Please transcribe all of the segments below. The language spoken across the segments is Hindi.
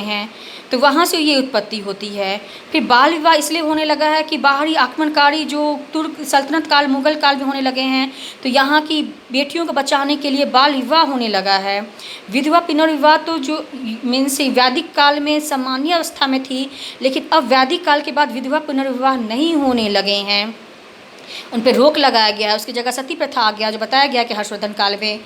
हैं, तो वहाँ से ये उत्पत्ति होती है। फिर बाल विवाह इसलिए होने लगा है कि बाहरी आक्रमणकारी जो तुर्क सल्तनत काल, मुग़ल काल में होने लगे हैं, तो यहाँ की बेटियों को बचाने के लिए बाल विवाह होने लगा है। विधवा पुनर्विवाह तो जो मीन्स वैदिक काल में सामान्य अवस्था में थी, लेकिन अब वैदिक काल के बाद विधवा पुनर्विवाह नहीं होने लगे हैं, उन पर रोक लगाया गया है। उसकी जगह सती प्रथा आ गया, जो बताया गया कि हर्षवर्धन काल में।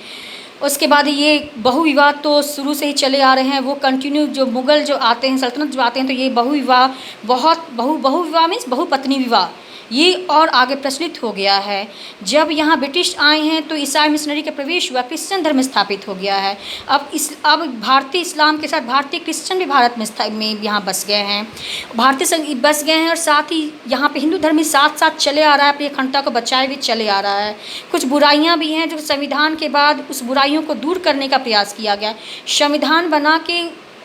उसके बाद ये बहुविवाह तो शुरू से ही चले आ रहे हैं, वो कंटिन्यू जो मुग़ल जो आते हैं, सल्तनत जो आते हैं, तो ये बहुविवाह बहुविवाह मीन्स बहुपत्नी विवाह, ये और आगे प्रचलित हो गया है। जब यहाँ ब्रिटिश आए हैं तो ईसाई मिशनरी का प्रवेश हुआ, क्रिश्चियन धर्म स्थापित हो गया है। अब भारतीय इस्लाम के साथ भारतीय क्रिश्चियन भी भारत में यहाँ बस गए हैं, भारतीय बस गए हैं, और साथ ही यहाँ पे हिंदू धर्म भी साथ साथ चले आ रहा है, अपनी अखंडता को बचाए भी चले आ रहा है। कुछ बुराइयाँ भी हैं जो संविधान के बाद उस बुराइयों को दूर करने का प्रयास किया गया, संविधान बना के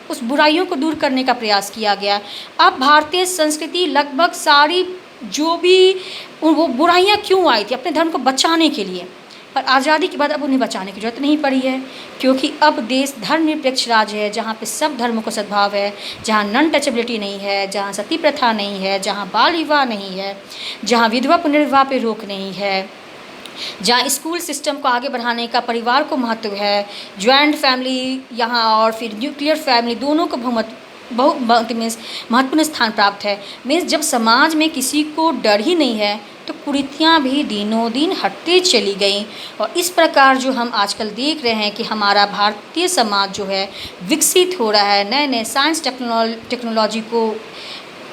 उस बुराइयों को दूर करने का प्रयास किया गया। अब भारतीय संस्कृति लगभग सारी जो भी वो बुराइयां क्यों आई थी, अपने धर्म को बचाने के लिए, पर आज़ादी के बाद अब उन्हें बचाने की जरूरत नहीं पड़ी है, क्योंकि अब देश धर्मनिरपेक्ष राज्य है, जहाँ पे सब धर्मों को सद्भाव है, जहाँ नॉन टचेबिलिटी नहीं है, जहाँ सती प्रथा नहीं है, जहाँ बाल विवाह नहीं है, जहाँ विधवा पुनर्विवाह पे रोक नहीं है, जहाँ स्कूल सिस्टम को आगे बढ़ाने का परिवार को महत्व है, ज्वाइंट फैमिली यहाँ और फिर न्यूक्लियर फैमिली दोनों को बहुत मीन्स महत्वपूर्ण स्थान प्राप्त है। मीन्स जब समाज में किसी को डर ही नहीं है तो कुरीतियाँ भी दिनों दिन हटती चली गई। और इस प्रकार जो हम आजकल देख रहे हैं कि हमारा भारतीय समाज जो है विकसित हो रहा है, नए नए साइंस टेक्नोलॉजी को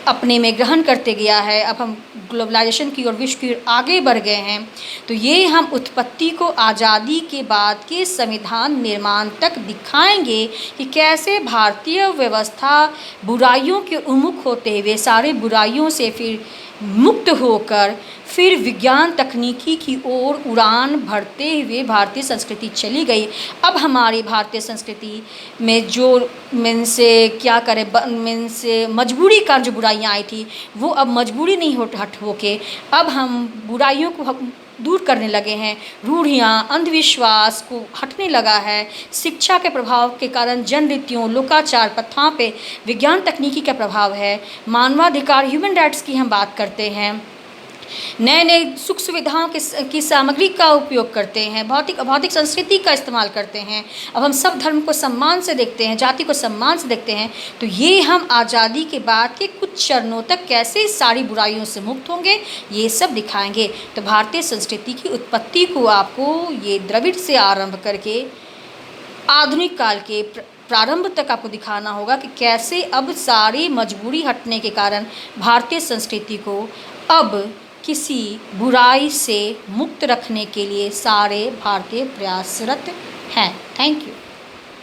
अपने में ग्रहण करते गया है, अब हम ग्लोबलाइजेशन की और विश्व की ओर आगे बढ़ गए हैं, तो ये हम उत्पत्ति को आज़ादी के बाद के संविधान निर्माण तक दिखाएंगे कि कैसे भारतीय व्यवस्था बुराइयों के उन्मुख होते हुए सारे बुराइयों से फिर मुक्त होकर फिर विज्ञान तकनीकी की ओर उड़ान भरते हुए भारतीय संस्कृति चली गई। अब हमारी भारतीय संस्कृति में जो मीन्स क्या करें, मीन्स मजबूरी का जो बुराइयां आई थी वो अब मजबूरी नहीं हट होके अब हम बुराइयों को दूर करने लगे हैं। रूढ़ियाँ, अंधविश्वास को हटने लगा है। शिक्षा के प्रभाव के कारण जनरीतियों, लोकाचार, प्रथाओं पे विज्ञान तकनीकी का प्रभाव है। मानवाधिकार, ह्यूमन राइट्स की हम बात करते हैं, नए नए सुख सुविधाओं की सामग्री का उपयोग करते हैं, भौतिक संस्कृति का इस्तेमाल करते हैं। अब हम सब धर्म को सम्मान से देखते हैं, जाति को सम्मान से देखते हैं। तो ये हम आज़ादी के बाद के कुछ चरणों तक कैसे सारी बुराइयों से मुक्त होंगे ये सब दिखाएंगे। तो भारतीय संस्कृति की उत्पत्ति को आपको ये द्रविड़ से आरंभ करके आधुनिक काल के प्रारंभ तक आपको दिखाना होगा कि कैसे अब सारी मजबूरी हटने के कारण भारतीय संस्कृति को अब किसी बुराई से मुक्त रखने के लिए सारे भारतीय प्रयासरत हैं। Thank you.